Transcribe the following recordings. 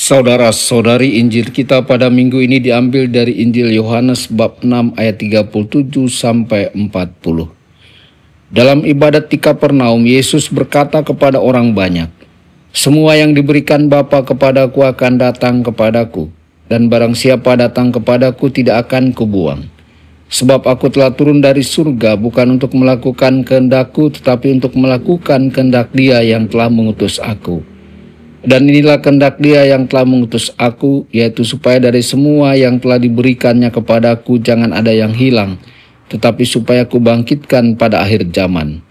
Saudara-saudari, Injil kita pada minggu ini diambil dari Injil Yohanes bab 6 ayat 37 sampai 40. Dalam ibadat di Kapernaum, Yesus berkata kepada orang banyak, "Semua yang diberikan Bapa kepadaku akan datang kepadaku, dan barang siapa datang kepadaku tidak akan kubuang. Sebab aku telah turun dari surga bukan untuk melakukan kehendakku, tetapi untuk melakukan kehendak Dia yang telah mengutus aku. Dan inilah kehendak Dia yang telah mengutus aku, yaitu supaya dari semua yang telah diberikannya kepadaku jangan ada yang hilang, tetapi supaya aku bangkitkan pada akhir zaman.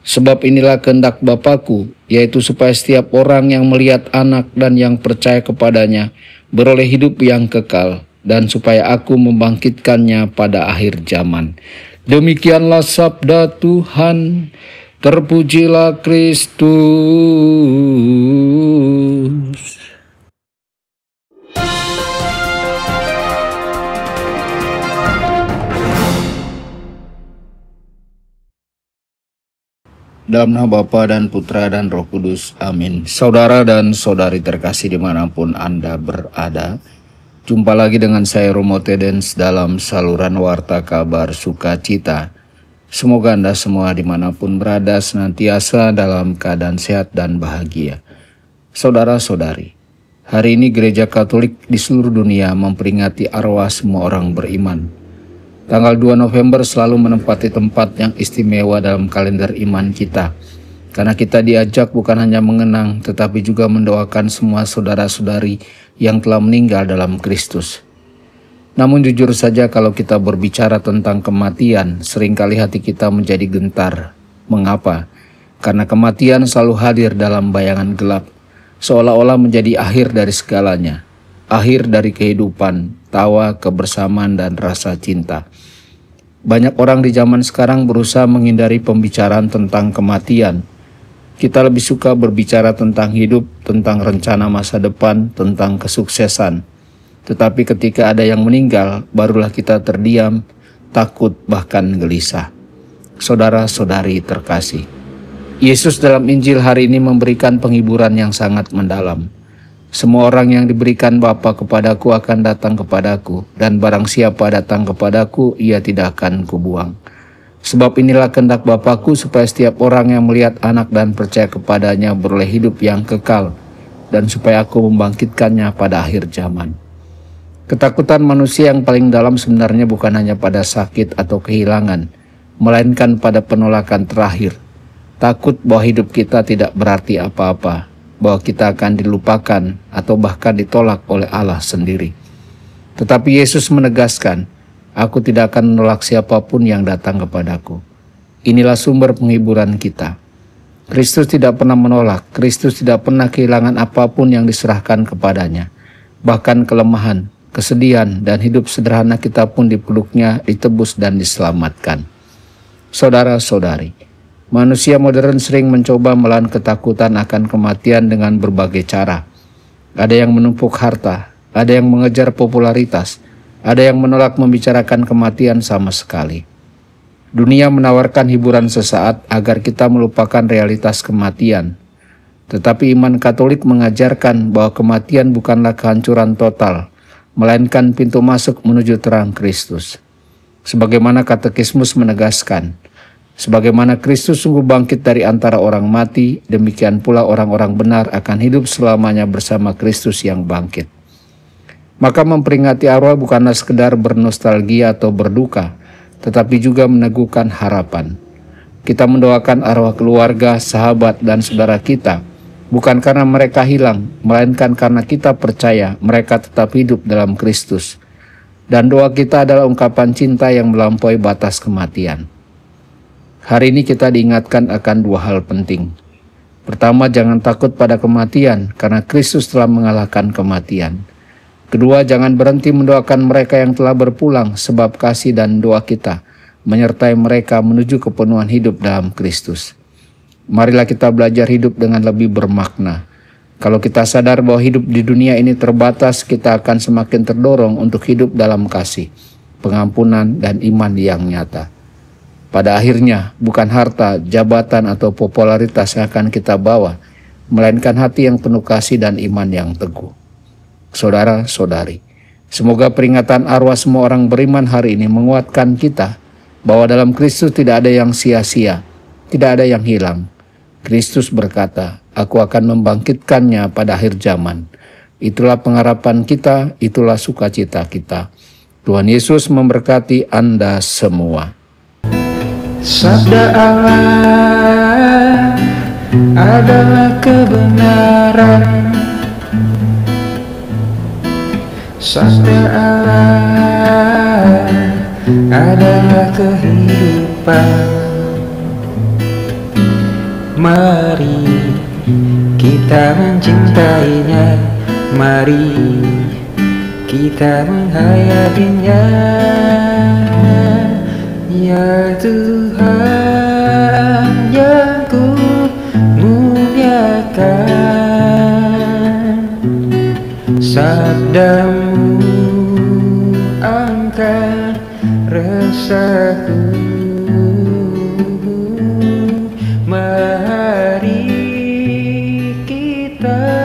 Sebab inilah kehendak Bapa-Ku, yaitu supaya setiap orang yang melihat Anak dan yang percaya kepadanya beroleh hidup yang kekal, dan supaya aku membangkitkannya pada akhir zaman." Demikianlah sabda Tuhan. Terpujilah Kristus. Dalam nama Bapa dan Putra dan Roh Kudus. Amin. Saudara dan saudari terkasih dimanapun Anda berada, jumpa lagi dengan saya Romo Tedens dalam saluran Warta Kabar Sukacita. Semoga Anda semua dimanapun berada senantiasa dalam keadaan sehat dan bahagia. Saudara-saudari, hari ini Gereja Katolik di seluruh dunia memperingati arwah semua orang beriman. Tanggal 2 November selalu menempati tempat yang istimewa dalam kalender iman kita, karena kita diajak bukan hanya mengenang, tetapi juga mendoakan semua saudara-saudari yang telah meninggal dalam Kristus. Namun jujur saja kalau kita berbicara tentang kematian, seringkali hati kita menjadi gentar. Mengapa? Karena kematian selalu hadir dalam bayangan gelap, seolah-olah menjadi akhir dari segalanya. Akhir dari kehidupan, tawa, kebersamaan, dan rasa cinta. Banyak orang di zaman sekarang berusaha menghindari pembicaraan tentang kematian. Kita lebih suka berbicara tentang hidup, tentang rencana masa depan, tentang kesuksesan. Tetapi ketika ada yang meninggal, barulah kita terdiam, takut, bahkan gelisah. Saudara-saudari terkasih, Yesus dalam Injil hari ini memberikan penghiburan yang sangat mendalam. Semua orang yang diberikan Bapa kepadaku akan datang kepadaku, dan barang siapa datang kepadaku, ia tidak akan kubuang. Sebab inilah kehendak Bapa-Ku, supaya setiap orang yang melihat Anak dan percaya kepadanya beroleh hidup yang kekal, dan supaya aku membangkitkannya pada akhir zaman. Ketakutan manusia yang paling dalam sebenarnya bukan hanya pada sakit atau kehilangan, melainkan pada penolakan terakhir. Takut bahwa hidup kita tidak berarti apa-apa, bahwa kita akan dilupakan atau bahkan ditolak oleh Allah sendiri. Tetapi Yesus menegaskan, "Aku tidak akan menolak siapapun yang datang kepadaku." Inilah sumber penghiburan kita. Kristus tidak pernah menolak, Kristus tidak pernah kehilangan apapun yang diserahkan kepadanya. Bahkan kelemahan, kesedihan, dan hidup sederhana kita pun dipeluknya, ditebus dan diselamatkan. Saudara-saudari, manusia modern sering mencoba melawan ketakutan akan kematian dengan berbagai cara. Ada yang menumpuk harta, ada yang mengejar popularitas, ada yang menolak membicarakan kematian sama sekali. Dunia menawarkan hiburan sesaat agar kita melupakan realitas kematian. Tetapi iman Katolik mengajarkan bahwa kematian bukanlah kehancuran total, melainkan pintu masuk menuju terang Kristus. Sebagaimana Katekismus menegaskan, sebagaimana Kristus sungguh bangkit dari antara orang mati, demikian pula orang-orang benar akan hidup selamanya bersama Kristus yang bangkit. Maka memperingati arwah bukanlah sekedar bernostalgia atau berduka, tetapi juga meneguhkan harapan. Kita mendoakan arwah keluarga, sahabat, dan saudara kita, bukan karena mereka hilang, melainkan karena kita percaya mereka tetap hidup dalam Kristus. Dan doa kita adalah ungkapan cinta yang melampaui batas kematian. Hari ini kita diingatkan akan dua hal penting. Pertama, jangan takut pada kematian, karena Kristus telah mengalahkan kematian. Kedua, jangan berhenti mendoakan mereka yang telah berpulang, sebab kasih dan doa kita menyertai mereka menuju kepenuhan hidup dalam Kristus. Marilah kita belajar hidup dengan lebih bermakna. Kalau kita sadar bahwa hidup di dunia ini terbatas, kita akan semakin terdorong untuk hidup dalam kasih, pengampunan, dan iman yang nyata. Pada akhirnya, bukan harta, jabatan, atau popularitas yang akan kita bawa, melainkan hati yang penuh kasih dan iman yang teguh. saudara-saudari. Semoga peringatan arwah semua orang beriman hari ini menguatkan kita bahwa dalam Kristus tidak ada yang sia-sia, tidak ada yang hilang. Kristus berkata, "Aku akan membangkitkannya pada akhir zaman." Itulah pengharapan kita, itulah sukacita kita. Tuhan Yesus memberkati Anda semua. Sabda Allah adalah kebenaran. Sabda Allah adalah kehidupan. Mari kita mencintainya, mari kita menghayatinya. Ya Tuhan yang ku muliakan, sabdamu angkat resahku. Mari kita